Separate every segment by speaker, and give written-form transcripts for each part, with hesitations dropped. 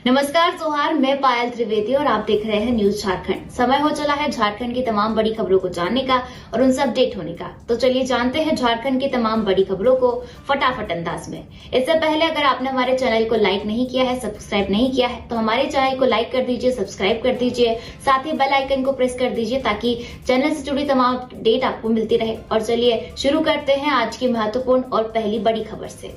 Speaker 1: नमस्कार जोहार, मैं पायल त्रिवेदी और आप देख रहे हैं न्यूज झारखंड। समय हो चला है झारखंड की तमाम बड़ी खबरों को जानने का और उनसे अपडेट होने का। तो चलिए जानते हैं झारखंड की तमाम बड़ी खबरों को फटाफट अंदाज में। इससे पहले अगर आपने हमारे चैनल को लाइक नहीं किया है, सब्सक्राइब नहीं किया है, तो हमारे चैनल को लाइक कर दीजिए, सब्सक्राइब कर दीजिए, साथ ही बेल आइकन को प्रेस कर दीजिए ताकि चैनल से जुड़ी तमाम अपडेट आपको मिलती रहे। और चलिए शुरू करते हैं आज की महत्वपूर्ण और पहली बड़ी खबर से।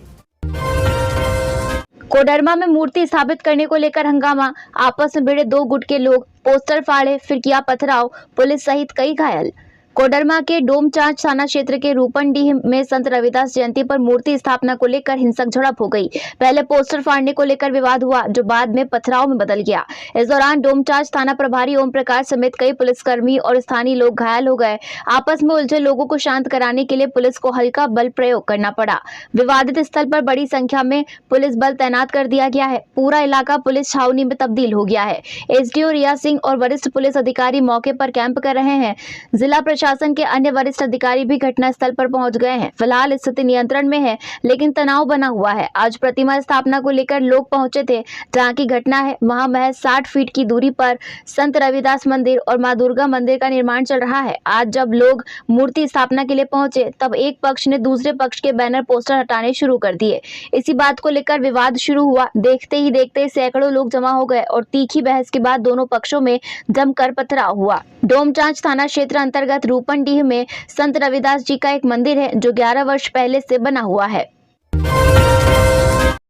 Speaker 2: कोडरमा में मूर्ति स्थापित करने को लेकर हंगामा, आपस में भिड़े दो गुट के लोग, पोस्टर फाड़े, फिर किया पथराव, पुलिस सहित कई घायल। कोडरमा के डोमचांच थाना क्षेत्र के रूपनडीह में संत रविदास जयंती पर मूर्ति स्थापना को लेकर हिंसक झड़प हो गई। पहले पोस्टर फाड़ने को लेकर विवाद हुआ, जो बाद में पथराव में बदल गया। इस दौरान डोमचांच थाना प्रभारी ओम प्रकाश समेत कई पुलिसकर्मी और स्थानीय लोग घायल हो गए। आपस में उलझे लोगों को शांत कराने के लिए पुलिस को हल्का बल प्रयोग करना पड़ा। विवादित स्थल पर बड़ी संख्या में पुलिस बल तैनात कर दिया गया है। पूरा इलाका पुलिस छावनी में तब्दील हो गया है। एसडीओ रिया सिंह और वरिष्ठ पुलिस अधिकारी मौके पर कैंप कर रहे हैं। जिला प्रशासन के अन्य वरिष्ठ अधिकारी भी घटना स्थल पर पहुंच गए हैं। फिलहाल स्थिति नियंत्रण में है, लेकिन तनाव बना हुआ है। आज प्रतिमा स्थापना को लेकर लोग पहुंचे थे। जहां की घटना है वहां महज 60 फीट की दूरी पर संत रविदास मंदिर और मां दुर्गा मंदिर का निर्माण चल रहा है। आज जब लोग मूर्ति स्थापना के लिए पहुंचे, तब एक पक्ष ने दूसरे पक्ष के बैनर पोस्टर हटाने शुरू कर दिए। इसी बात को लेकर विवाद शुरू हुआ। देखते ही देखते सैकड़ों लोग जमा हो गए और तीखी बहस के बाद दोनों पक्षों में जमकर पथराव हुआ। डोमचांच थाना क्षेत्र अंतर्गत रूपनडीह में संत रविदास जी का एक मंदिर है, जो 11 वर्ष पहले से बना हुआ है।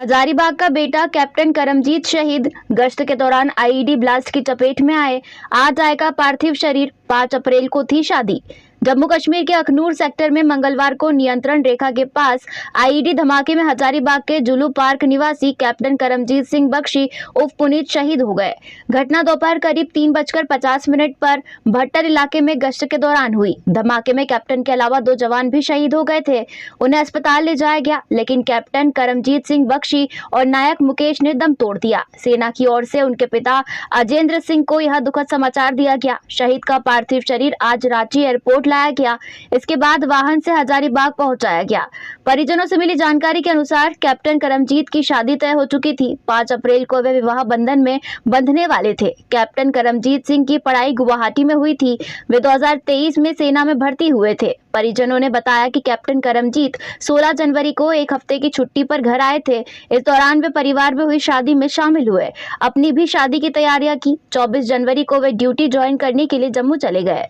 Speaker 2: हजारीबाग का बेटा कैप्टन करमजीत शहीद, गश्त के दौरान आईईडी ब्लास्ट की चपेट में आए। आज आएगा पार्थिव शरीर। 5 अप्रैल को थी शादी। जम्मू कश्मीर के अखनूर सेक्टर में मंगलवार को नियंत्रण रेखा के पास आईईडी धमाके में हजारीबाग के जुलू पार्क निवासी कैप्टन करमजीत सिंह बख्शी उर्फ पुनीत शहीद हो गए। घटना दोपहर करीब 3:50 पर भट्टर इलाके में गश्त के दौरान हुई। धमाके में कैप्टन के अलावा 2 जवान भी शहीद हो गए थे। उन्हें अस्पताल ले जाया गया, लेकिन कैप्टन करमजीत सिंह बख्शी और नायक मुकेश ने दम तोड़ दिया। सेना की ओर से उनके पिता अजेंद्र सिंह को यह दुखद समाचार दिया गया। शहीद का पार्थिव शरीर आज रांची एयरपोर्ट लाया गया। इसके बाद वाहन से हजारीबाग पहुंचाया गया। परिजनों से मिली जानकारी के अनुसार कैप्टन करमजीत की शादी तय हो चुकी थी। 5 अप्रैल को वे विवाह बंधन में बंधने वाले थे। कैप्टन करमजीत सिंह की पढ़ाई गुवाहाटी में हुई थी। वे 2023 में सेना में भर्ती हुए थे। परिजनों ने बताया कि कैप्टन करमजीत 16 जनवरी को एक हफ्ते की छुट्टी पर घर आए थे। इस दौरान वे परिवार में हुई शादी में शामिल हुए। अपनी भी शादी की तैयारियां की। 24 जनवरी को वे ड्यूटी ज्वाइन करने के लिए जम्मू चले गए।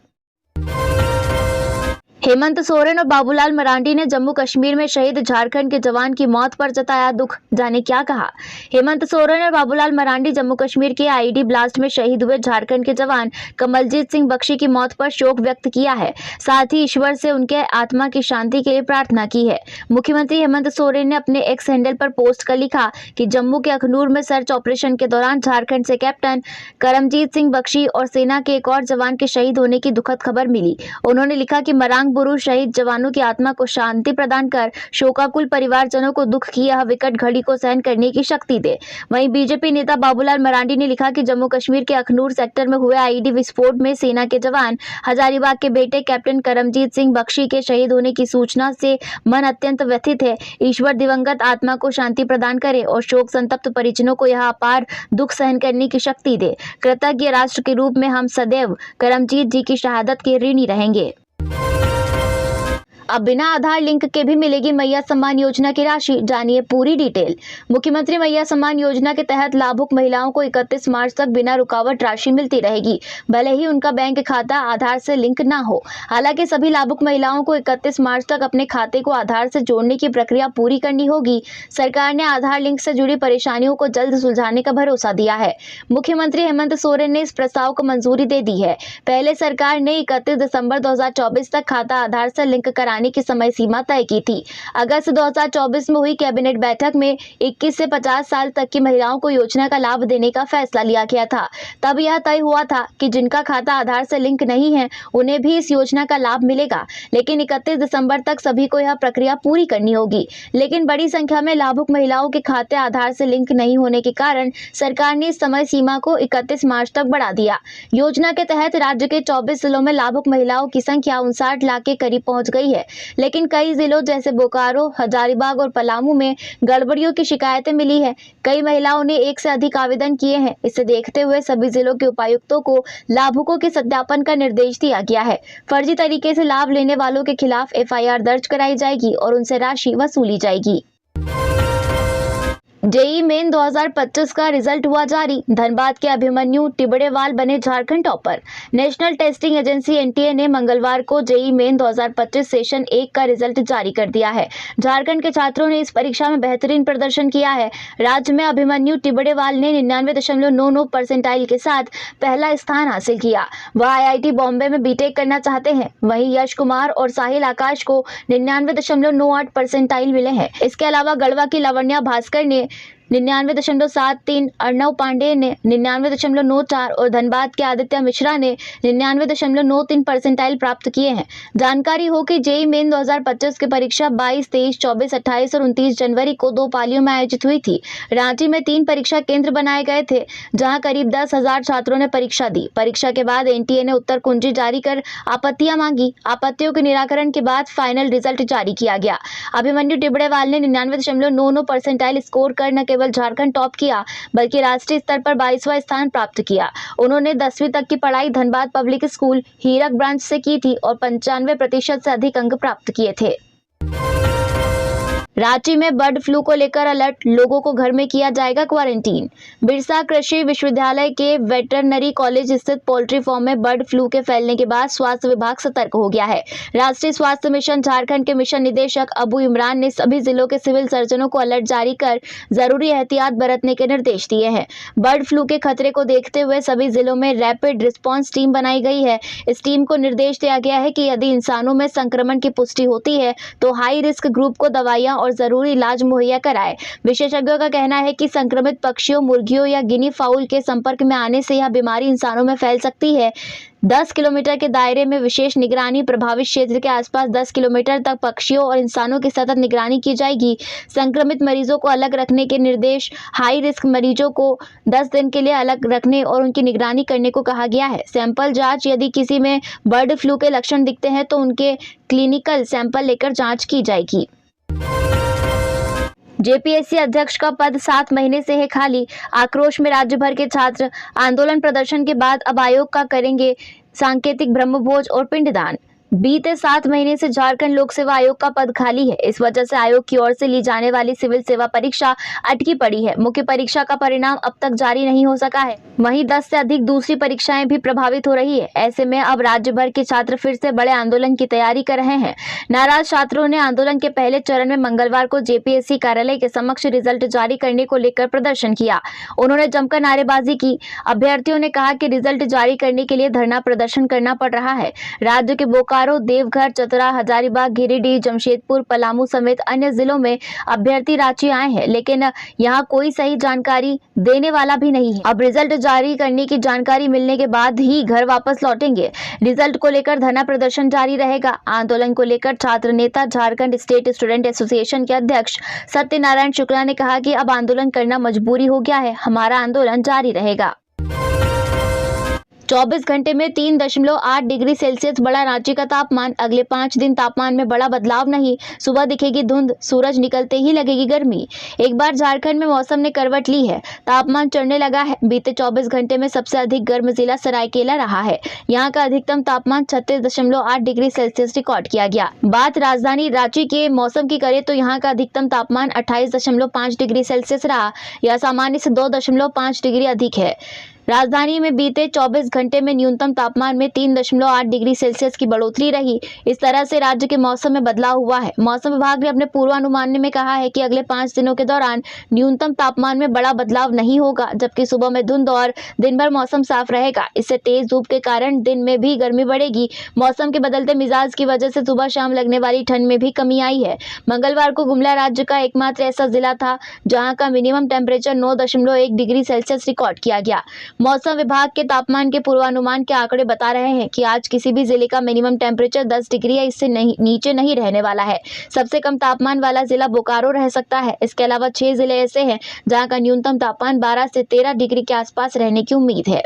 Speaker 2: हेमंत सोरेन और बाबूलाल मरांडी ने जम्मू कश्मीर में शहीद झारखंड के जवान की मौत पर जताया दुख। जाने क्या कहा। हेमंत सोरेन और बाबूलाल मरांडी जम्मू कश्मीर के आईईडी ब्लास्ट में शहीद हुए झारखंड के जवान कमलजीत सिंह बख्शी की मौत पर शोक व्यक्त किया है। साथ ही ईश्वर से उनके आत्मा की शांति के लिए प्रार्थना की है। मुख्यमंत्री हेमंत सोरेन ने अपने एक्स हैंडल पर पोस्ट कर लिखा कि जम्मू के अखनूर में सर्च ऑपरेशन के दौरान झारखंड से कैप्टन करमजीत सिंह बख्शी और सेना के एक और जवान के शहीद होने की दुखद खबर मिली। उन्होंने लिखा कि मरांग बुरु शहीद जवानों की आत्मा को शांति प्रदान कर शोकाकुल परिवारजनों को दुख की यह विकट घड़ी को सहन करने की शक्ति दे। वहीं बीजेपी नेता बाबूलाल मरांडी ने लिखा कि जम्मू कश्मीर के अखनूर सेक्टर में हुए आईईडी विस्फोट में सेना के जवान हजारीबाग के बेटे कैप्टन करमजीत सिंह बख्शी के शहीद होने की सूचना से मन अत्यंत व्यथित है। ईश्वर दिवंगत आत्मा को शांति प्रदान करे और शोक संतप्त परिजनों को यह अपार दुख सहन करने की शक्ति दे। कृतज्ञ राष्ट्र के रूप में हम सदैव करमजीत जी की शहादत के ऋणी रहेंगे। अब बिना आधार लिंक के भी मिलेगी मैया सम्मान योजना की राशि। जानिए पूरी डिटेल। मुख्यमंत्री मैया सम्मान योजना के तहत लाभुक महिलाओं को 31 मार्च तक बिना रुकावट राशि मिलती रहेगी, भले ही उनका बैंक खाता आधार से लिंक ना हो। हालांकि सभी लाभुक महिलाओं को 31 मार्च तक अपने खाते को आधार से जोड़ने की प्रक्रिया पूरी करनी होगी। सरकार ने आधार लिंक से जुड़ी परेशानियों को जल्द सुलझाने का भरोसा दिया है। मुख्यमंत्री हेमंत सोरेन ने इस प्रस्ताव को मंजूरी दे दी है। पहले सरकार ने 31 दिसंबर 2024 तक खाता आधार से लिंक कराने की समय सीमा तय की थी। अगस्त 2024 में हुई कैबिनेट बैठक में 21 से 50 साल तक की महिलाओं को योजना का लाभ देने का फैसला लिया गया था। तब यह तय हुआ था कि जिनका खाता आधार से लिंक नहीं है उन्हें भी इस योजना का लाभ मिलेगा, लेकिन 31 दिसंबर तक सभी को यह प्रक्रिया पूरी करनी होगी। लेकिन बड़ी संख्या में लाभुक महिलाओं के खाते आधार से लिंक नहीं होने के कारण सरकार ने इस समय सीमा को 31 मार्च तक बढ़ा दिया। योजना के तहत राज्य के 24 जिलों में लाभुक महिलाओं की संख्या 59 लाख के करीब पहुंच गई है। लेकिन कई जिलों जैसे बोकारो, हजारीबाग और पलामू में गड़बड़ियों की शिकायतें मिली है। कई महिलाओं ने एक से अधिक आवेदन किए हैं। इसे देखते हुए सभी जिलों के उपायुक्तों को लाभुकों के सत्यापन का निर्देश दिया गया है। फर्जी तरीके से लाभ लेने वालों के खिलाफ एफआईआर दर्ज कराई जाएगी और उनसे राशि वसूली जाएगी। जेईई मेन 2025 का रिजल्ट हुआ जारी। धनबाद के अभिमन्यु टिबड़ेवाल बने Jharkhand topper. National testing agency NTA ने मंगलवार को जेईई मेन 2025 सेशन 1 का रिजल्ट जारी कर दिया है। झारखंड के छात्रों ने इस परीक्षा में बेहतरीन प्रदर्शन किया है। राज्य में अभिमन्यु टिबड़ेवाल ने 99.99 परसेंटाइल के साथ पहला स्थान हासिल किया। वह आईआईटी बॉम्बे में बीटेक करना चाहते हैं। वहीं यश कुमार और साहिल आकाश को 99.98 परसेंटाइल मिले हैं। इसके अलावा गढ़वा की लावण्या भास्कर ने 99.73, अर्णव पांडे ने 99.94 और धनबाद के आदित्य मिश्रा ने 99.93 परसेंटाइल प्राप्त किए हैं। जानकारी हो कि जेईई मेन 2025 की परीक्षा 22, 23, 24, 28 और 29 जनवरी को 2 पालियों में आयोजित हुई थी। रांची में 3 परीक्षा केंद्र बनाए गए थे, जहां करीब 10,000 छात्रों ने परीक्षा दी। परीक्षा के बाद एनटीए ने उत्तर कुंजी जारी कर आपत्तियां मांगी। आपत्तियों के निराकरण के बाद फाइनल रिजल्ट जारी किया गया। अभिमन्यु टिबड़ेवाल ने 99.99 परसेंटाइल स्कोर कर न केवल झारखंड टॉप किया, बल्कि राष्ट्रीय स्तर पर 22वां स्थान प्राप्त किया। उन्होंने 10वीं तक की पढ़ाई धनबाद पब्लिक स्कूल हीरक ब्रांच से की थी और 95% से अधिक अंक प्राप्त किए थे। रांची में बर्ड फ्लू को लेकर अलर्ट, लोगों को घर में किया जाएगा क्वारंटीन। बिरसा कृषि विश्वविद्यालय के वेटरनरी कॉलेज स्थित पोल्ट्री फार्म में बर्ड फ्लू के फैलने के बाद स्वास्थ्य विभाग सतर्क हो गया है। राष्ट्रीय स्वास्थ्य मिशन झारखंड के मिशन निदेशक अबू इमरान ने सभी जिलों के सिविल सर्जनों को अलर्ट जारी कर जरूरी एहतियात बरतने के निर्देश दिए हैं। बर्ड फ्लू के खतरे को देखते हुए सभी जिलों में रैपिड रिस्पॉन्स टीम बनाई गई है। इस टीम को निर्देश दिया गया है कि यदि इंसानों में संक्रमण की पुष्टि होती है तो हाई रिस्क ग्रुप को दवाइयां और जरूरी इलाज मुहैया कराए। विशेषज्ञों का कहना है कि संक्रमित पक्षियों, मुर्गियों या गिनी फाउल के संपर्क में आने से यह बीमारी इंसानों में फैल सकती है। 10 किलोमीटर के दायरे में विशेष निगरानी, प्रभावित क्षेत्र के आसपास 10 किलोमीटर तक पक्षियों और इंसानों की सतत निगरानी की जाएगी। संक्रमित मरीजों को अलग रखने के निर्देश, हाई रिस्क मरीजों को 10 दिन के लिए अलग रखने और उनकी निगरानी करने को कहा गया है। सैंपल जांच, यदि किसी में बर्ड फ्लू के लक्षण दिखते हैं तो उनके क्लिनिकल सैंपल लेकर जांच की जाएगी। जेपीएससी अध्यक्ष का पद 7 महीने से है खाली। आक्रोश में राज्य भर के छात्र। आंदोलन प्रदर्शन के बाद अब आयोग का करेंगे सांकेतिक ब्रह्मभोज और पिंडदान। बीते 7 महीने से झारखंड लोक सेवा आयोग का पद खाली है। इस वजह से आयोग की ओर से ली जाने वाली सिविल सेवा परीक्षा अटकी पड़ी है। मुख्य परीक्षा का परिणाम अब तक जारी नहीं हो सका है। वहीं 10 से अधिक दूसरी परीक्षाएं भी प्रभावित हो रही है। ऐसे में अब राज्य भर के छात्र फिर से बड़े आंदोलन की तैयारी कर रहे हैं। नाराज छात्रों ने आंदोलन के पहले चरण में मंगलवार को जेपीएससी कार्यालय के समक्ष रिजल्ट जारी करने को लेकर प्रदर्शन किया। उन्होंने जमकर नारेबाजी की। अभ्यर्थियों ने कहा कि रिजल्ट जारी करने के लिए धरना प्रदर्शन करना पड़ रहा है। राज्य के बोकारो, देवघर, चतरा, हजारीबाग, गिरिडीह, जमशेदपुर, पलामू समेत अन्य जिलों में अभ्यर्थी रांची आए हैं, लेकिन यहां कोई सही जानकारी देने वाला भी नहीं है। अब रिजल्ट जारी करने की जानकारी मिलने के बाद ही घर वापस लौटेंगे। रिजल्ट को लेकर धरना प्रदर्शन जारी रहेगा। आंदोलन को लेकर छात्र नेता झारखंड स्टेट स्टूडेंट एसोसिएशन के अध्यक्ष सत्यनारायण शुक्ला ने कहा कि अब आंदोलन करना मजबूरी हो गया है। हमारा आंदोलन जारी रहेगा। 24 घंटे में 3.8 डिग्री सेल्सियस बढ़ा रांची का तापमान। अगले 5 दिन तापमान में बड़ा बदलाव नहीं। सुबह दिखेगी धुंध, सूरज निकलते ही लगेगी गर्मी। एक बार झारखंड में मौसम ने करवट ली है, तापमान चढ़ने लगा है। बीते 24 घंटे में सबसे अधिक गर्म जिला सरायकेला रहा है। यहाँ का अधिकतम तापमान 36.8 डिग्री सेल्सियस रिकॉर्ड किया गया। बात राजधानी रांची के मौसम की करें तो यहाँ का अधिकतम तापमान 28.5 डिग्री सेल्सियस रहा। यह सामान्य से 2.5 डिग्री अधिक है। राजधानी में बीते 24 घंटे में न्यूनतम तापमान में 3.8 डिग्री सेल्सियस की बढ़ोतरी रही। इस तरह से राज्य के मौसम में बदलाव हुआ है। मौसम विभाग ने अपने पूर्वानुमान में कहा है कि अगले 5 दिनों के दौरान न्यूनतम तापमान में बड़ा बदलाव नहीं होगा, जबकि सुबह में धुंध और दिन भर मौसम साफ रहेगा। इससे तेज धूप के कारण दिन में भी गर्मी बढ़ेगी। मौसम के बदलते मिजाज की वजह से सुबह शाम लगने वाली ठंड में भी कमी आई है। मंगलवार को गुमला राज्य का एकमात्र ऐसा जिला था जहाँ का minimum temperature 9.1 degree Celsius record किया गया। मौसम विभाग के तापमान के पूर्वानुमान के आंकड़े बता रहे हैं कि आज किसी भी जिले का मिनिमम टेम्परेचर 10 डिग्री या इससे नीचे नहीं रहने वाला है। सबसे कम तापमान वाला जिला बोकारो रह सकता है। इसके अलावा 6 जिले ऐसे हैं जहां का न्यूनतम तापमान 12 से 13 डिग्री के आसपास रहने की उम्मीद है।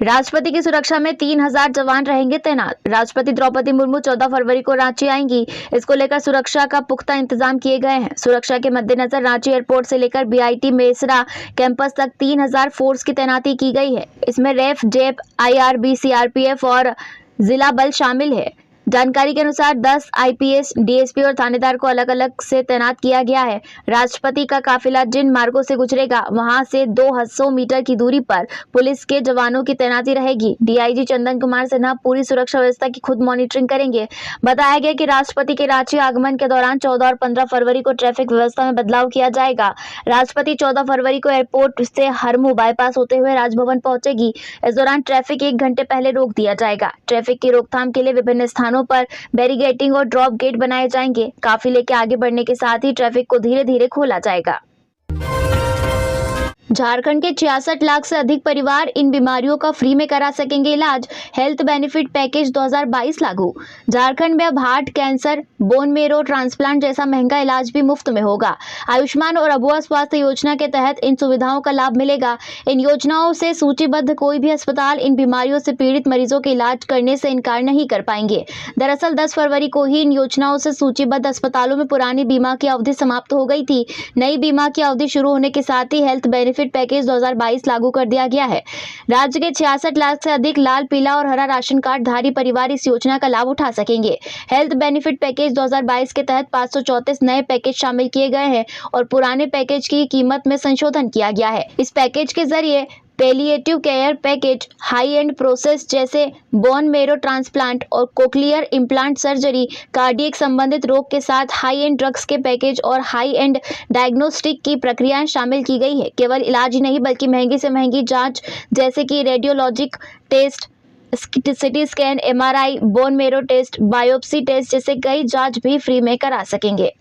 Speaker 2: राष्ट्रपति की सुरक्षा में 3000 जवान रहेंगे तैनात। राष्ट्रपति द्रौपदी मुर्मू 14 फरवरी को रांची आएंगी। इसको लेकर सुरक्षा का पुख्ता इंतजाम किए गए हैं। सुरक्षा के मद्देनजर रांची एयरपोर्ट से लेकर बीआईटी मेसरा कैंपस तक 3000 फोर्स की तैनाती की गई है। इसमें रैफ, जेप, आईआरबी, सीआरपीएफ और जिला बल शामिल है। जानकारी के अनुसार 10 आईपीएस, डीएसपी और थानेदार को अलग अलग से तैनात किया गया है। राष्ट्रपति का काफिला जिन मार्गों से गुजरेगा वहां से 200 मीटर की दूरी पर पुलिस के जवानों की तैनाती रहेगी। डीआईजी चंदन कुमार सिन्हा पूरी सुरक्षा व्यवस्था की खुद मॉनिटरिंग करेंगे। बताया गया कि राष्ट्रपति के रांची आगमन के दौरान 14 और 15 फरवरी को ट्रैफिक व्यवस्था में बदलाव किया जाएगा। राष्ट्रपति 14 फरवरी को एयरपोर्ट से हरमू बाईपास होते हुए राजभवन पहुंचेगी। इस दौरान ट्रैफिक 1 घंटे पहले रोक दिया जाएगा। ट्रैफिक की रोकथाम के लिए विभिन्न स्थानों पर बैरिकेडिंग और ड्रॉप गेट बनाए जाएंगे। काफिले के आगे बढ़ने के साथ ही ट्रैफिक को धीरे धीरे खोला जाएगा। झारखंड के 66 लाख से अधिक परिवार इन बीमारियों का फ्री में करा सकेंगे इलाज। हेल्थ बेनिफिट पैकेज 2022 लागू। झारखंड में अब heart, cancer, bone marrow transplant जैसा महंगा इलाज भी मुफ्त में होगा। आयुष्मान और अबुआ स्वास्थ्य योजना के तहत इन सुविधाओं का लाभ मिलेगा। इन योजनाओं से सूचीबद्ध कोई भी अस्पताल इन बीमारियों से पीड़ित मरीजों के इलाज करने से इनकार नहीं कर पाएंगे। दरअसल 10 फरवरी को ही इन योजनाओं से सूचीबद्ध अस्पतालों में पुरानी बीमा की अवधि समाप्त हो गई थी। नई बीमा की अवधि शुरू होने के साथ ही हेल्थ बेनिफिट पैकेज 2022 लागू कर दिया गया है। राज्य के 66 लाख से अधिक लाल, पीला और हरा राशन कार्ड धारी परिवार इस योजना का लाभ उठा सकेंगे। हेल्थ बेनिफिट पैकेज 2022 के तहत 534 नए पैकेज शामिल किए गए हैं और पुराने पैकेज की कीमत में संशोधन किया गया है। इस पैकेज के जरिए palliative care package, high and process जैसे बोन मेरो ट्रांसप्लांट और कोक्लियर इम्प्लांट सर्जरी, कार्डियक संबंधित रोग के साथ हाई एंड ड्रग्स के पैकेज और हाई एंड डायग्नोस्टिक की प्रक्रियाएं शामिल की गई है। केवल इलाज ही नहीं बल्कि महंगी से महंगी जांच जैसे कि radiologic test, CT scan, MRI, bone marrow test, biopsy test जैसे कई जांच भी फ्री में करा सकेंगे।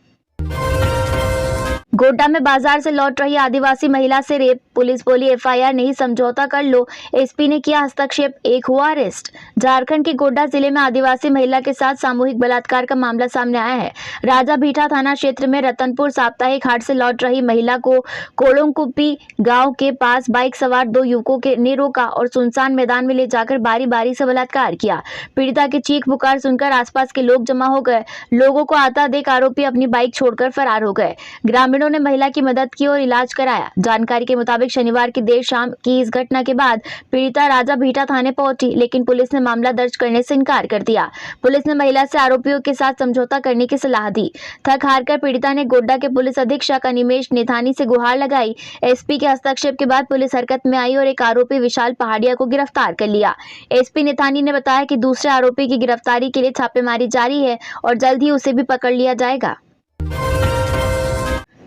Speaker 2: गोड्डा में बाजार से लौट रही आदिवासी महिला से रेप, पुलिस बोली एफआईआर नहीं समझौता कर लो। एसपी ने किया हस्तक्षेप, एक हुआ अरेस्ट। झारखंड के गोड्डा जिले में आदिवासी महिला के साथ सामूहिक बलात्कार का मामला सामने आया है। राजा भीठा थाना क्षेत्र में रतनपुर साप्ताहिक हाट से लौट रही महिला को कोड़ोंकुप्पी गांव के पास बाइक सवार 2 युवकों ने रोका और सुनसान मैदान में ले जाकर बारी बारी से बलात्कार किया। पीड़िता की चीख पुकार सुनकर आसपास के लोग जमा हो गए। लोगों को आता देख आरोपी अपनी बाइक छोड़कर फरार हो गए। ग्रामीणों ने महिला की मदद की और इलाज कराया। जानकारी के मुताबिक शनिवार की देर शाम की इस घटना के बाद पीड़िता राजा भीठा थाने पहुंची, लेकिन पुलिस ने मामला दर्ज करने से इनकार कर दिया। पुलिस ने महिला से आरोपियों के साथ समझौता करने की सलाह दी। थक हारकर पीड़िता ने गोड्डा के पुलिस अधीक्षक अनिमेश नेथानी से गुहार लगाई। एसपी के हस्तक्षेप के बाद पुलिस हरकत में आई और एक आरोपी विशाल पहाड़िया को गिरफ्तार कर लिया। एसपी नेथानी ने बताया कि दूसरे आरोपी की गिरफ्तारी के लिए छापेमारी जारी है और जल्द ही उसे भी पकड़ लिया जाएगा।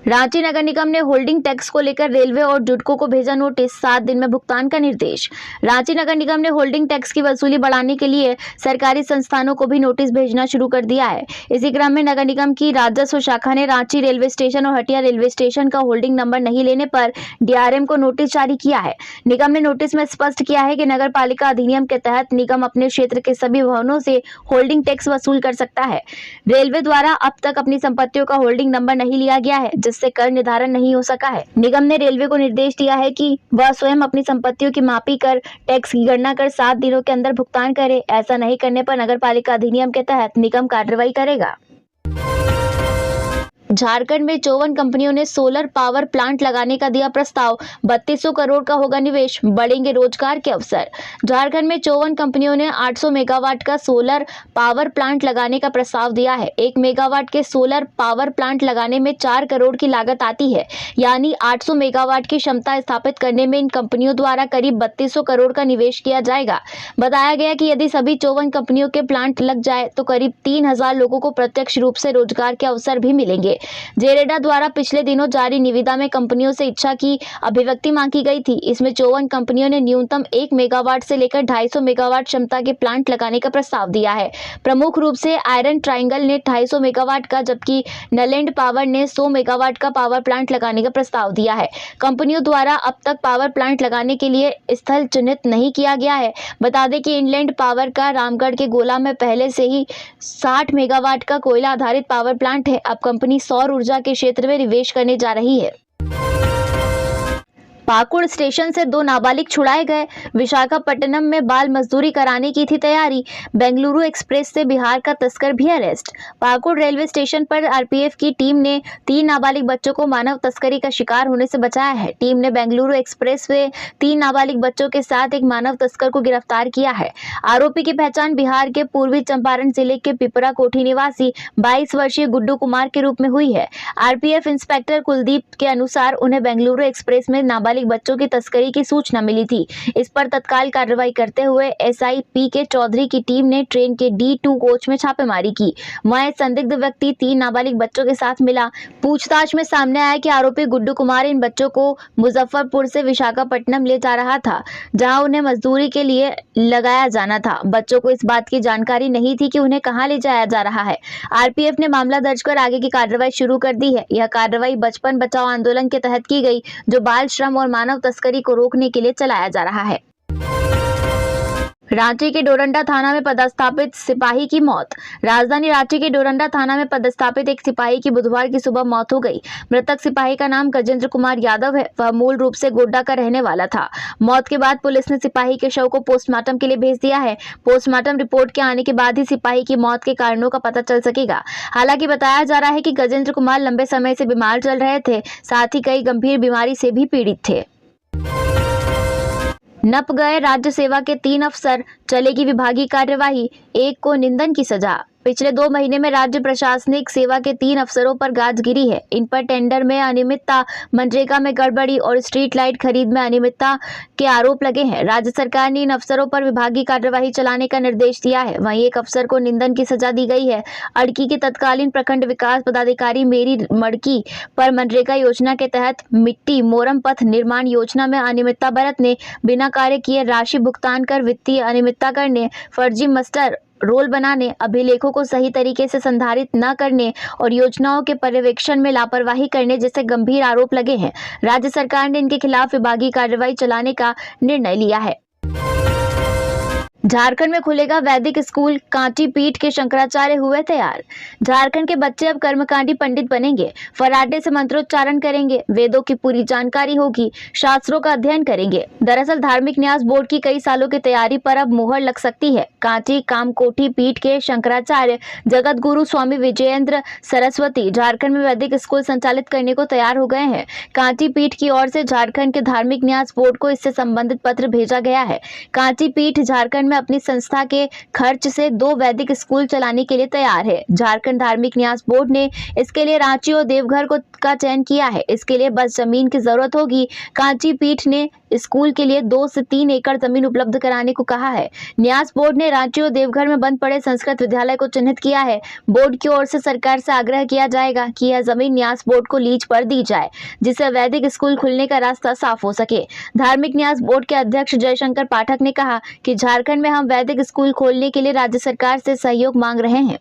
Speaker 2: रांची नगर निगम ने होल्डिंग टैक्स को लेकर रेलवे और जुडको को भेजा नोटिस, 7 दिन में भुगतान का निर्देश। रांची नगर निगम ने होल्डिंग टैक्स की वसूली बढ़ाने के लिए सरकारी संस्थानों को भी नोटिस भेजना शुरू कर दिया है। इसी क्रम में नगर निगम की राजस्व शाखा ने रांची रेलवे स्टेशन और हटिया रेलवे स्टेशन का होल्डिंग नंबर नहीं लेने पर डीआरएम को नोटिस जारी किया है। निगम ने नोटिस में स्पष्ट किया है कि नगर पालिका अधिनियम के तहत निगम अपने क्षेत्र के सभी भवनों से होल्डिंग टैक्स वसूल कर सकता है। रेलवे द्वारा अब तक अपनी संपत्तियों का होल्डिंग नंबर नहीं लिया गया है, जिससे कर निर्धारण नहीं हो सका है। निगम ने रेलवे को निर्देश दिया है कि वह स्वयं अपनी संपत्तियों की मापी कर टैक्स की गणना कर 7 दिनों के अंदर भुगतान करे। ऐसा नहीं करने पर नगरपालिका अधिनियम के तहत निगम कार्रवाई करेगा। झारखंड में 54 कंपनियों ने सोलर पावर प्लांट लगाने का दिया प्रस्ताव, 3200 करोड़ का होगा निवेश, बढ़ेंगे रोजगार के अवसर। झारखंड में 54 कंपनियों ने 800 मेगावाट का सोलर पावर प्लांट लगाने का प्रस्ताव दिया है। 1 मेगावाट के सोलर पावर प्लांट लगाने में 4 करोड़ की लागत आती है, यानी 800 मेगावाट की क्षमता स्थापित करने में इन कंपनियों द्वारा करीब 3200 करोड़ का निवेश किया जाएगा। बताया गया कि यदि सभी 54 कंपनियों के प्लांट लग जाए तो करीब 3000 लोगों को प्रत्यक्ष रूप से रोजगार के अवसर भी मिलेंगे। जेरेडा द्वारा पिछले दिनों जारी निविदा में कंपनियों से इच्छा की अभिव्यक्ति मांगी गई थी। इसमें 54 कंपनियों ने न्यूनतम 1 मेगावाट से लेकर 250 मेगावाट क्षमता के प्लांट लगाने का प्रस्ताव दिया है। प्रमुख रूप से आयरन ट्रायंगल ने 250 मेगावाट का, जबकि नलैंड पावर ने 100 मेगावाट का पावर प्लांट लगाने का प्रस्ताव दिया है। कंपनियों द्वारा अब तक पावर प्लांट लगाने के लिए स्थल चिन्हित नहीं किया गया है। बता दें कि इनलैंड पावर का रामगढ़ के गोला में पहले से ही 60 मेगावाट का कोयला आधारित पावर प्लांट है। अब कंपनी सौर ऊर्जा के क्षेत्र में निवेश करने जा रही है। पाकुड़ स्टेशन से 2 नाबालिग छुड़ाए गए। विशाखापट्टनम में बाल मजदूरी कराने की थी तैयारी। बेंगलुरु एक्सप्रेस से बिहार का तस्कर भी अरेस्ट। पाकुड़ रेलवे स्टेशन पर आरपीएफ की टीम ने 3 नाबालिग बच्चों को मानव तस्करी का शिकार होने से बचाया है। टीम ने बेंगलुरु एक्सप्रेस से 3 नाबालिग बच्चों के साथ एक मानव तस्कर को गिरफ्तार किया है। आरोपी की पहचान बिहार के पूर्वी चंपारण जिले के पिपरा कोठी निवासी 22 वर्षीय गुड्डू कुमार के रूप में हुई है। आरपीएफ इंस्पेक्टर कुलदीप के अनुसार उन्हें बेंगलुरु एक्सप्रेस में नाबालिग बच्चों की तस्करी की सूचना मिली थी। इस पर तत्काल कार्रवाई करते हुए एसआई पी.के. चौधरी की टीम ने ट्रेन के D2 कोच में छापेमारी की। वहां एक संदिग्ध व्यक्ति 3 नाबालिग बच्चों के साथ मिला। पूछताछ में सामने आया कि आरोपी गुड्डू कुमार इन बच्चों को मुजफ्फरपुर से विशाखापट्टनम ले जा रहा था, जहां उन्हें मजदूरी के लिए लगाया जाना था। बच्चों को इस बात की जानकारी नहीं थी कि उन्हें कहां ले जाया जा रहा है। आरपीएफ ने मामला दर्ज कर आगे की कार्रवाई शुरू कर दी है। यह कार्रवाई बचपन बचाओ आंदोलन के तहत की गई, जो बाल श्रम और मानव तस्करी को रोकने के लिए चलाया जा रहा है। रांची के डोरंडा थाना में पदस्थापित सिपाही की मौत। राजधानी रांची के डोरंडा थाना में पदस्थापित एक सिपाही की बुधवार की सुबह मौत हो गई। मृतक सिपाही का नाम गजेंद्र कुमार यादव है। वह मूल रूप से गोड्डा का रहने वाला था। मौत के बाद पुलिस ने सिपाही के शव को पोस्टमार्टम के लिए भेज दिया है। पोस्टमार्टम रिपोर्ट के आने के बाद ही सिपाही की मौत के कारणों का पता चल सकेगा। हालांकि बताया जा रहा है कि गजेंद्र कुमार लंबे समय से बीमार चल रहे थे, साथ ही कई गंभीर बीमारी से भी पीड़ित थे। नप गए राज्य सेवा के 3 अफसर, चलेगी विभागीय कार्यवाही, एक को निंदन की सजा। पिछले 2 महीने में राज्य प्रशासनिक सेवा के 3 अफसरों पर गाज गिरी है। इन पर टेंडर में अनियमितता, मनरेगा में गड़बड़ी और स्ट्रीट लाइट खरीद में अनियमितता के आरोप लगे हैं। राज्य सरकार ने इन अफसरों पर विभागीय कार्यवाही चलाने का निर्देश दिया है। वहीं एक अफसर को निंदन की सजा दी गई है। अड़की की तत्कालीन प्रखंड विकास पदाधिकारी मेरी मड़की पर मनरेगा योजना के तहत मिट्टी मोरम पथ निर्माण योजना में अनियमितता बरतने, बिना कार्य किए राशि भुगतान कर वित्तीय अनियमितता करने, फर्जी मास्टर रोल बनाने, अभिलेखों को सही तरीके से संधारित न करने और योजनाओं के पर्यवेक्षण में लापरवाही करने जैसे गंभीर आरोप लगे हैं। राज्य सरकार ने इनके खिलाफ विभागीय कार्रवाई चलाने का निर्णय लिया है। झारखंड में खुलेगा वैदिक स्कूल, कांटी पीठ के शंकराचार्य हुए तैयार। झारखंड के बच्चे अब कर्मकांडी पंडित बनेंगे, फर्राटे से मंत्रोच्चारण करेंगे, वेदों की पूरी जानकारी होगी, शास्त्रों का अध्ययन करेंगे। दरअसल धार्मिक न्यास बोर्ड की कई सालों की तैयारी पर अब मुहर लग सकती है। कांटी कामकोटी पीठ के शंकराचार्य जगत गुरु स्वामी विजयेंद्र सरस्वती झारखंड में वैदिक स्कूल संचालित करने को तैयार हो गए हैं। कांटी पीठ की ओर से झारखंड के धार्मिक न्यास बोर्ड को इससे संबंधित पत्र भेजा गया है। कांटी पीठ झारखंड अपनी संस्था के खर्च से 2 वैदिक स्कूल चलाने के लिए तैयार है। झारखंड धार्मिक न्यास बोर्ड ने इसके लिए रांची और देवघर का चयन किया है। इसके लिए बस जमीन की जरूरत होगी। कांची पीठ ने स्कूल के लिए 2 से 3 एकड़ जमीन उपलब्ध कराने को कहा है। न्यास बोर्ड ने रांची और देवघर में बंद पड़े संस्कृत विद्यालय को चिन्हित किया है। बोर्ड की ओर से सरकार से आग्रह किया जाएगा कि यह जमीन न्यास बोर्ड को लीज पर दी जाए, जिससे वैदिक स्कूल खुलने का रास्ता साफ हो सके। धार्मिक न्यास बोर्ड के अध्यक्ष जयशंकर पाठक ने कहा कि झारखंड में हम वैदिक स्कूल खोलने के लिए राज्य सरकार से सहयोग मांग रहे हैं।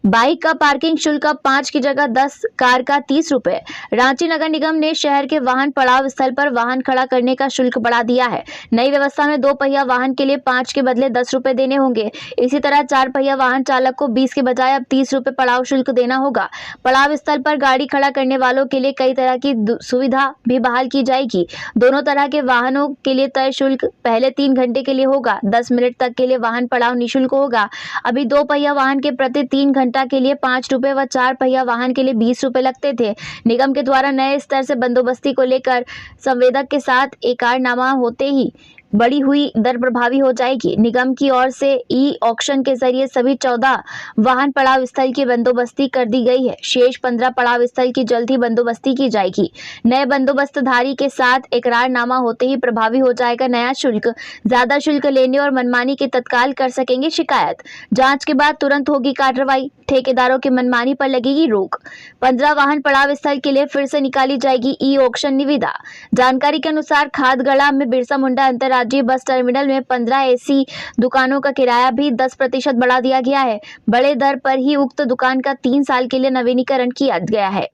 Speaker 2: बाइक का पार्किंग शुल्क अब 5 की जगह 10, कार का 30 रुपए। रांची नगर निगम ने शहर के वाहन पड़ाव स्थल पर वाहन खड़ा करने का शुल्क बढ़ा दिया है। नई व्यवस्था में 2 पहिया वाहन के लिए 5 के बदले 10 रुपए देने होंगे। इसी तरह 4 पहिया वाहन चालक को 20 के बजाय अब 30 रुपए पड़ाव शुल्क देना होगा। पड़ाव स्थल पर गाड़ी खड़ा करने वालों के लिए कई तरह की सुविधा भी बहाल की जाएगी। दोनों तरह के वाहनों के लिए तय शुल्क पहले 3 घंटे के लिए होगा। 10 मिनट तक के लिए वाहन पड़ाव निःशुल्क होगा। अभी 2 पहिया वाहन के प्रति 3 घंटा के लिए 5 रुपए व 4 पहिया वाहन के लिए 20 रुपए लगते थे। निगम के द्वारा नए स्तर से बंदोबस्ती को लेकर संवेदक के साथ एकरारनामा होते ही बढ़ी हुई दर प्रभावी हो जाएगी। निगम की ओर से ई ऑक्शन के जरिए सभी 14 वाहन पड़ाव स्थल की बंदोबस्ती कर दी गई है। शेष 15 पड़ाव स्थल की जल्द ही बंदोबस्ती की जाएगी। नए बंदोबस्तधारी के साथ एकरारनामा होते ही प्रभावी हो जाएगा नया शुल्क। ज्यादा शुल्क लेने और मनमानी की तत्काल कर सकेंगे शिकायत। जांच के बाद तुरंत होगी कार्रवाई। ठेकेदारों की मनमानी पर लगेगी रोक। 15 वाहन पड़ाव स्थल के लिए फिर से निकाली जाएगी ई ऑक्शन निविदा। जानकारी के अनुसार खादगड़ा में बिरसा मुंडा अंतर्राज्यीय बस टर्मिनल में 15 एसी दुकानों का किराया भी 10% बढ़ा दिया गया है। बड़े दर पर ही उक्त दुकान का 3 साल के लिए नवीनीकरण किया गया है।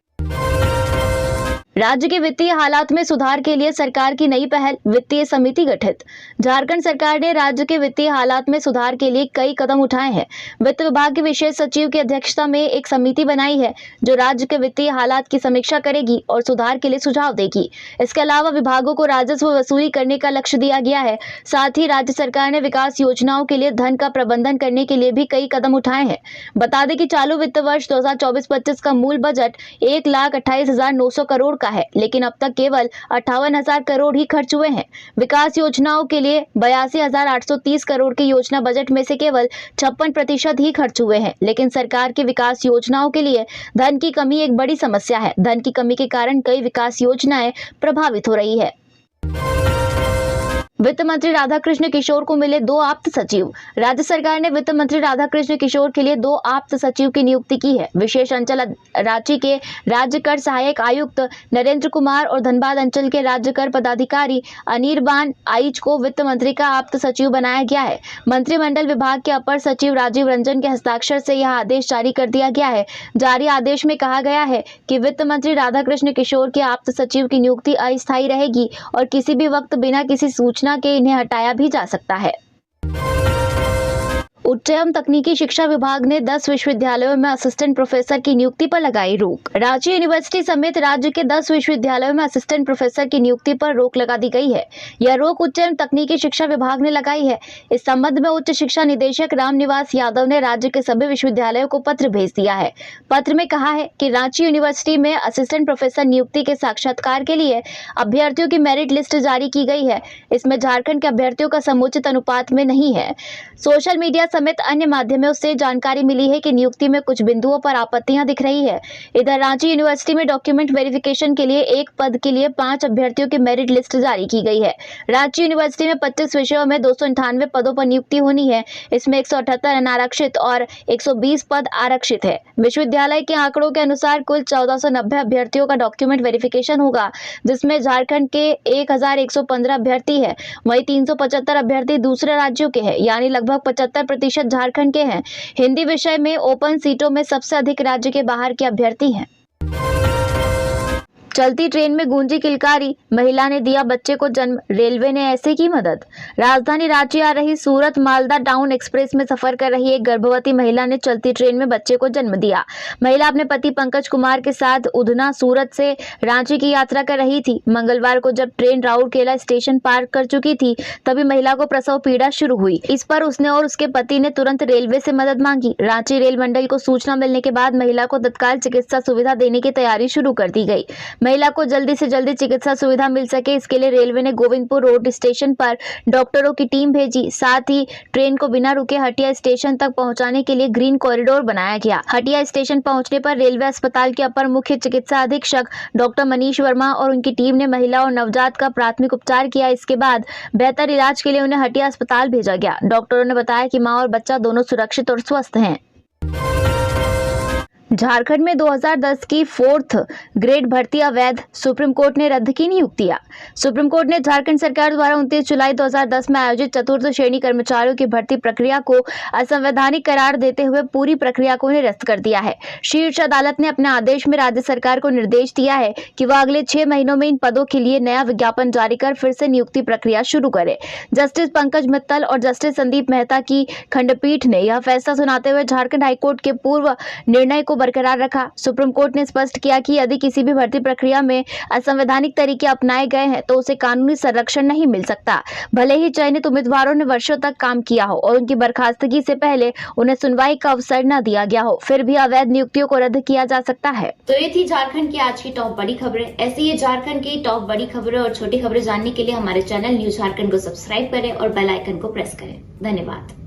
Speaker 2: राज्य के वित्तीय हालात में सुधार के लिए सरकार की नई पहल, वित्तीय समिति गठित। झारखंड सरकार ने राज्य के वित्तीय हालात में सुधार के लिए कई कदम उठाए हैं। वित्त विभाग के विशेष सचिव की अध्यक्षता में एक समिति बनाई है जो राज्य के वित्तीय हालात की समीक्षा करेगी और सुधार के लिए सुझाव देगी। इसके अलावा विभागों को राजस्व वसूली करने का लक्ष्य दिया गया है। साथ ही राज्य सरकार ने विकास योजनाओं के लिए धन का प्रबंधन करने के लिए भी कई कदम उठाए हैं। बता दें कि चालू वित्त वर्ष 2024-25 का मूल बजट 1,28,900 करोड़ का है, लेकिन अब तक केवल 58,000 करोड़ ही खर्च हुए हैं। विकास योजनाओं के लिए 82,830 करोड़ के योजना बजट में से केवल 56% ही खर्च हुए हैं। लेकिन सरकार की विकास योजनाओं के लिए धन की कमी एक बड़ी समस्या है। धन की कमी के कारण कई विकास योजनाएं प्रभावित हो रही है। वित्त मंत्री राधाकृष्ण किशोर को मिले 2 आप्त सचिव। राज्य सरकार ने वित्त मंत्री राधाकृष्ण किशोर के लिए 2 आप्त सचिव की नियुक्ति की है। विशेष अंचल रांची के राज्य कर सहायक आयुक्त नरेंद्र कुमार और धनबाद अंचल के राज्य कर पदाधिकारी अनिर्बान आइच को वित्त मंत्री का आप्त सचिव बनाया गया है। मंत्रिमंडल विभाग के अपर सचिव राजीव रंजन के हस्ताक्षर से यह आदेश जारी कर दिया गया है। जारी आदेश में कहा गया है कि वित्त मंत्री राधाकृष्ण किशोर के आप्त सचिव की नियुक्ति अस्थायी रहेगी और किसी भी वक्त बिना किसी सूचना के इन्हें हटाया भी जा सकता है। उच्च एवं तकनीकी शिक्षा विभाग ने 10 विश्वविद्यालयों में असिस्टेंट प्रोफेसर की नियुक्ति पर लगाई रोक। रांची यूनिवर्सिटी समेत राज्य के 10 विश्वविद्यालयों में असिस्टेंट प्रोफेसर की नियुक्ति पर रोक लगा दी गई है। यह रोक उच्च एवं तकनीकी शिक्षा विभाग ने लगाई है। इस संबंध में उच्च शिक्षा निदेशक रामनिवास यादव ने राज्य के सभी विश्वविद्यालयों को पत्र भेज दिया है। पत्र में कहा है कि रांची यूनिवर्सिटी में असिस्टेंट प्रोफेसर नियुक्ति के साक्षात्कार के लिए अभ्यर्थियों की मेरिट लिस्ट जारी की गई है। इसमें झारखंड के अभ्यर्थियों का समुचित अनुपात में नहीं है। सोशल मीडिया समेत अन्य माध्यमों से जानकारी मिली है कि नियुक्ति में कुछ बिंदुओं पर आपत्तियां दिख रही है। इधर रांची यूनिवर्सिटी में डॉक्यूमेंट वेरिफिकेशन के लिए एक पद के लिए 5 अभ्यर्थियों की मेरिट लिस्ट जारी की गई है। रांची यूनिवर्सिटी में 25 विषयों में 298 पदों पर नियुक्ति होनी है। इसमें 178 अनारक्षित और 120 पद आरक्षित है। विश्वविद्यालय के आंकड़ों के अनुसार कुल 1490 अभ्यर्थियों का डॉक्यूमेंट वेरिफिकेशन होगा, जिसमें झारखंड के 1115 अभ्यर्थी है। वहीं 375 अभ्यर्थी दूसरे राज्यों के हैं, यानी लगभग 75% झारखंड के हैं। हिंदी विषय में ओपन सीटों में सबसे अधिक राज्य के बाहर के अभ्यर्थी हैं। चलती ट्रेन में गूंजी किलकारी, महिला ने दिया बच्चे को जन्म, रेलवे ने ऐसे की मदद। राजधानी रांची आ रही सूरत मालदा टाउन एक्सप्रेस में सफर कर रही एक गर्भवती महिला ने चलती ट्रेन में बच्चे को जन्म दिया। महिला अपने पति पंकज कुमार के साथ उधना सूरत से रांची की यात्रा कर रही थी। मंगलवार को जब ट्रेन राउरकेला स्टेशन पार कर चुकी थी, तभी महिला को प्रसव पीड़ा शुरू हुई। इस पर उसने और उसके पति ने तुरंत रेलवे से मदद मांगी। रांची रेल मंडल को सूचना मिलने के बाद महिला को तत्काल चिकित्सा सुविधा देने की तैयारी शुरू कर दी गई। महिला को जल्दी से जल्दी चिकित्सा सुविधा मिल सके, इसके लिए रेलवे ने गोविंदपुर रोड स्टेशन पर डॉक्टरों की टीम भेजी। साथ ही ट्रेन को बिना रुके हटिया स्टेशन तक पहुंचाने के लिए ग्रीन कॉरिडोर बनाया गया। हटिया स्टेशन पहुंचने पर रेलवे अस्पताल के अपर मुख्य चिकित्सा अधीक्षक डॉक्टर मनीष वर्मा और उनकी टीम ने महिला और नवजात का प्राथमिक उपचार किया। इसके बाद बेहतर इलाज के लिए उन्हें हटिया अस्पताल भेजा गया। डॉक्टरों ने बताया कि मां और बच्चा दोनों सुरक्षित और स्वस्थ हैं। झारखंड में 2010 की 4th ग्रेड भर्ती अवैध, सुप्रीम कोर्ट ने रद्द की नियुक्तियां। सुप्रीम कोर्ट ने झारखंड सरकार द्वारा 29 जुलाई 2010 में आयोजित चतुर्थ श्रेणी कर्मचारियों की भर्ती प्रक्रिया को असंवैधानिक करार देते हुए पूरी प्रक्रिया को निरस्त कर दिया है। शीर्ष अदालत ने अपने आदेश में राज्य सरकार को निर्देश दिया है कि वह अगले 6 महीनों में इन पदों के लिए नया विज्ञापन जारी कर फिर से नियुक्ति प्रक्रिया शुरू करे। जस्टिस पंकज मित्तल और जस्टिस संदीप मेहता की खंडपीठ ने यह फैसला सुनाते हुए झारखंड हाईकोर्ट के पूर्व निर्णय को बरकरार रखा। सुप्रीम कोर्ट ने स्पष्ट किया कि यदि किसी भी भर्ती प्रक्रिया में असंवैधानिक तरीके अपनाए गए हैं तो उसे कानूनी संरक्षण नहीं मिल सकता। भले ही चयनित उम्मीदवारों ने वर्षों तक काम किया हो और उनकी बर्खास्तगी से पहले उन्हें सुनवाई का अवसर न दिया गया हो, फिर भी अवैध नियुक्तियों को रद्द किया जा सकता है।
Speaker 1: तो ये थी झारखंड की आज की टॉप बड़ी खबरें। ऐसी ही झारखंड की टॉप बड़ी खबरें और छोटी खबरें जानने के लिए हमारे चैनल न्यूज झारखंड को सब्सक्राइब करें और बेल आइकन को प्रेस करें। धन्यवाद।